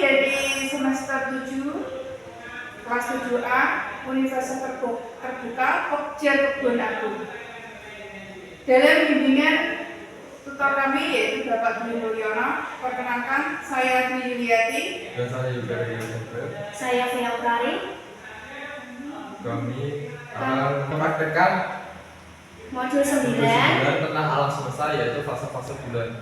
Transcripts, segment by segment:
dari semester 7 kelas 7A Universitas Terbuka Pokja Kebon Agung. Dalam bimbingan tutor kami yaitu Bapak Dwi Mulyono, perkenalkan saya Dwi Yuliati dan saya juga saya Fia Utari. Kami akan mempraktekkan Modul 9 tentang alam semesta, yaitu fase-fase bulan.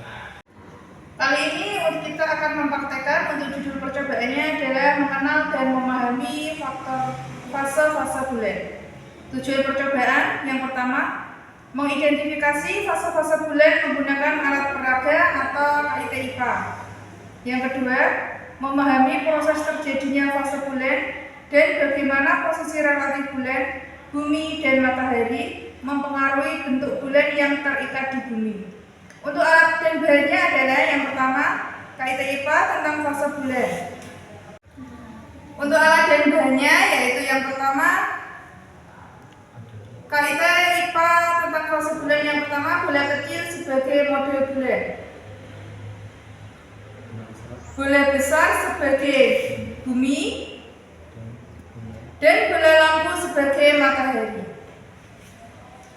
Kali ini kita akan mempraktekkan untuk judul percobaannya adalah mengenal dan memahami faktor fase-fase bulan. Tujuan percobaan yang pertama, mengidentifikasi fase-fase bulan menggunakan alat peraga atau KIT/IPA. Yang kedua, memahami proses terjadinya fase bulan dan bagaimana posisi relatif bulan, bumi, dan matahari mempengaruhi bentuk bulan yang terikat di bumi. Untuk alat dan bahannya adalah yang pertama, KIT/IPA tentang fase bulan. Untuk alat dan bahannya yaitu yang pertama, KIT/IPA tentang fase bulan yang pertama, bola kecil sebagai model bulan, bola besar sebagai bumi, dan bola lampu sebagai matahari.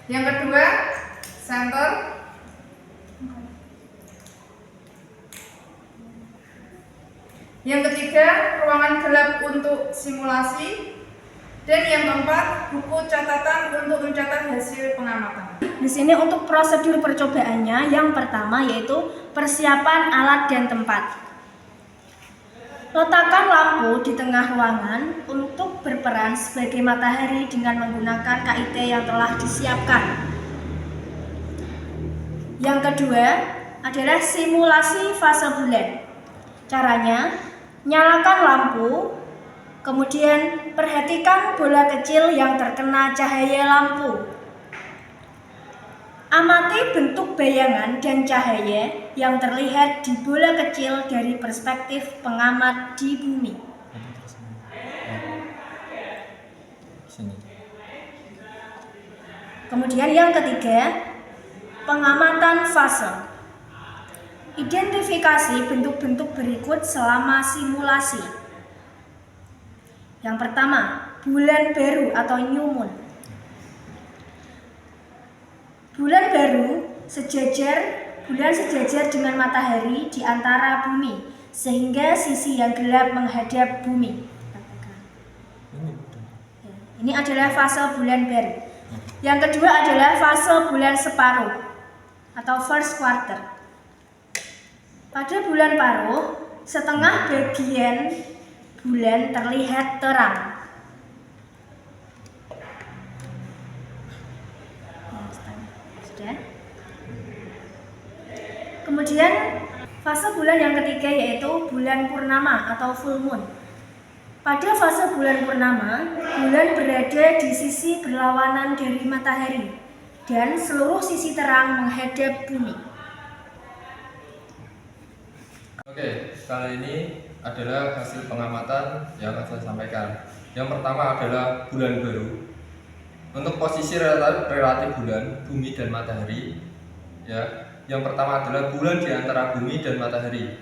Yang kedua, senter. Yang ketiga, ruangan gelap untuk simulasi. Dan yang keempat, buku catatan untuk mencatat hasil pengamatan. Di sini untuk prosedur percobaannya, yang pertama yaitu persiapan alat dan tempat. Letakkan lampu di tengah ruangan untuk berperan sebagai matahari dengan menggunakan KIT yang telah disiapkan. Yang kedua adalah simulasi fase bulan. Caranya, nyalakan lampu, kemudian perhatikan bola kecil yang terkena cahaya lampu. Amati bentuk bayangan dan cahaya yang terlihat di bola kecil dari perspektif pengamat di bumi. Kemudian yang ketiga, pengamatan fase. Identifikasi bentuk-bentuk berikut selama simulasi. Yang pertama, bulan baru atau new moon. Bulan sejajar dengan matahari di antara bumi, sehingga sisi yang gelap menghadap bumi. Ini adalah fase bulan baru. Yang kedua adalah fase bulan separuh atau first quarter. Pada bulan paruh, setengah bagian bulan terlihat terang. Kemudian fase bulan yang ketiga yaitu bulan purnama atau full moon. Pada fase bulan purnama, bulan berada di sisi berlawanan dari matahari dan seluruh sisi terang menghadap bumi. Oke, kali ini adalah hasil pengamatan yang akan saya sampaikan. Yang pertama adalah bulan baru. Untuk posisi relatif bulan, bumi dan matahari, ya. Yang pertama adalah bulan di antara bumi dan matahari.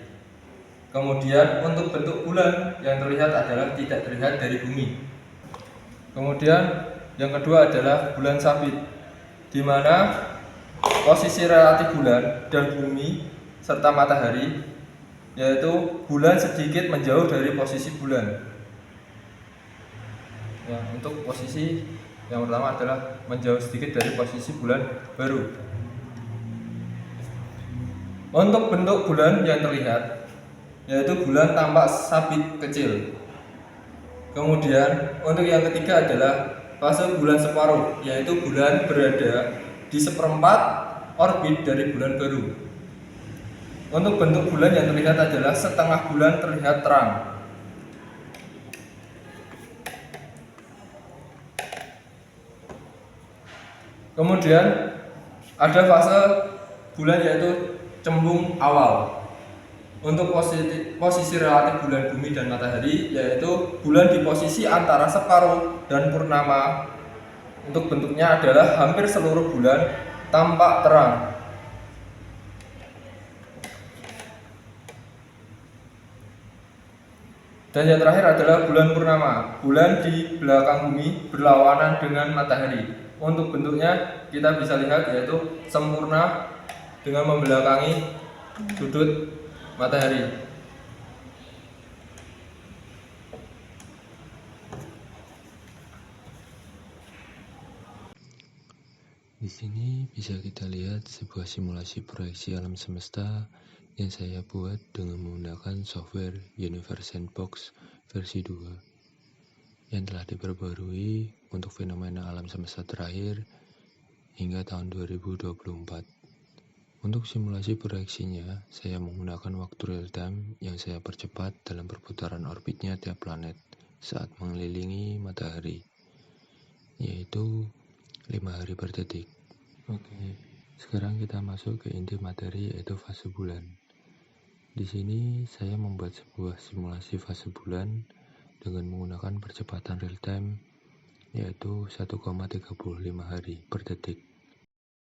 Kemudian untuk bentuk bulan yang terlihat adalah tidak terlihat dari bumi. Kemudian yang kedua adalah bulan sabit, di mana posisi relatif bulan dan bumi serta matahari, yaitu bulan sedikit menjauh dari posisi bulan. Ya, untuk posisi yang pertama adalah menjauh sedikit dari posisi bulan baru. Untuk bentuk bulan yang terlihat, yaitu bulan tampak sabit kecil. Kemudian untuk yang ketiga adalah fase bulan separuh, yaitu bulan berada di seperempat orbit dari bulan baru. Untuk bentuk bulan yang terlihat adalah setengah bulan terlihat terang. Kemudian ada fase bulan yaitu cembung awal. Untuk posisi relatif bulan, bumi, dan matahari, yaitu bulan di posisi antara separuh dan purnama. Untuk bentuknya adalah hampir seluruh bulan tampak terang. Dan yang terakhir adalah bulan purnama. Bulan di belakang bumi berlawanan dengan matahari. Untuk bentuknya kita bisa lihat yaitu sempurna dengan membelakangi sudut matahari. Di sini bisa kita lihat sebuah simulasi proyeksi alam semesta yang saya buat dengan menggunakan software Universe Sandbox versi 2 yang telah diperbarui untuk fenomena alam semesta terakhir hingga tahun 2024. Untuk simulasi proyeksinya, saya menggunakan waktu real time yang saya percepat dalam perputaran orbitnya tiap planet saat mengelilingi matahari, yaitu 5 hari per detik. Oke, sekarang kita masuk ke inti materi yaitu fase bulan. Di sini saya membuat sebuah simulasi fase bulan dengan menggunakan percepatan real time yaitu 1,35 hari per detik.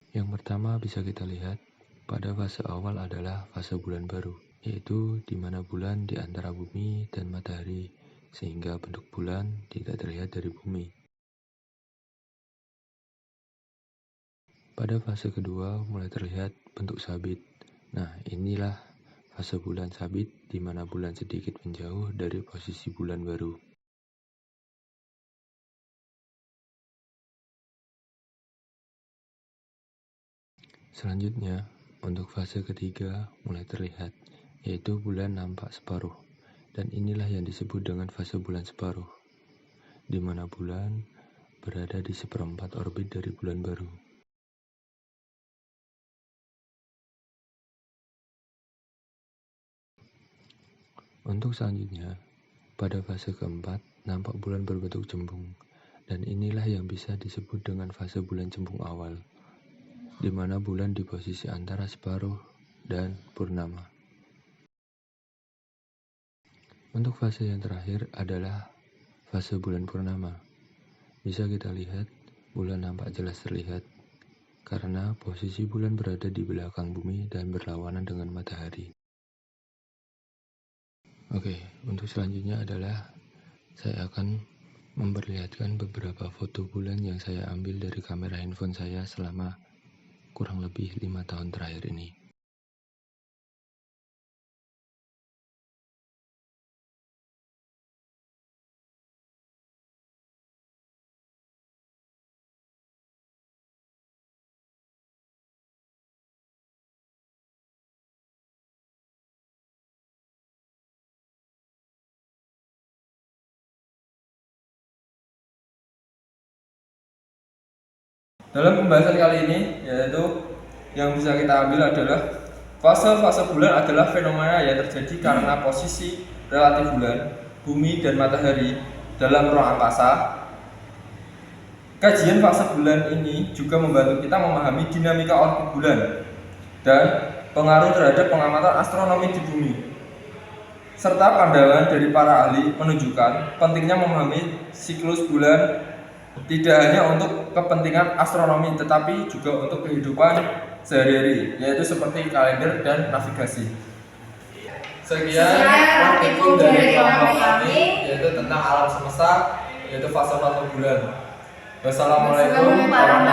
Yang pertama bisa kita lihat pada fase awal adalah fase bulan baru, yaitu di mana bulan di antara bumi dan matahari sehingga bentuk bulan tidak terlihat dari bumi. Pada fase kedua mulai terlihat bentuk sabit. Nah, inilah fase bulan sabit di mana bulan sedikit menjauh dari posisi bulan baru. Selanjutnya, untuk fase ketiga mulai terlihat, yaitu bulan nampak separuh. Dan inilah yang disebut dengan fase bulan separuh, di mana bulan berada di seperempat orbit dari bulan baru. Untuk selanjutnya, pada fase keempat, nampak bulan berbentuk cembung, dan inilah yang bisa disebut dengan fase bulan cembung awal, di mana bulan di posisi antara separuh dan purnama. Untuk fase yang terakhir adalah fase bulan purnama. Bisa kita lihat, bulan nampak jelas terlihat, karena posisi bulan berada di belakang bumi dan berlawanan dengan matahari. Oke, untuk selanjutnya adalah saya akan memperlihatkan beberapa foto bulan yang saya ambil dari kamera handphone saya selama kurang lebih 5 tahun terakhir ini. Dalam pembahasan kali ini, yaitu yang bisa kita ambil adalah fase-fase bulan adalah fenomena yang terjadi karena posisi relatif bulan, bumi, dan matahari dalam ruang angkasa. Kajian fase bulan ini juga membantu kita memahami dinamika orbit bulan dan pengaruh terhadap pengamatan astronomi di bumi. Serta pandangan dari para ahli menunjukkan pentingnya memahami siklus bulan tidak hanya untuk kepentingan astronomi tetapi juga untuk kehidupan sehari-hari, yaitu seperti kalender dan navigasi. Sekian praktikum dari kelompok kami, yaitu tentang alam semesta, yaitu fase-fase bulan. Wassalamualaikum warahmatullahi wabarakatuh.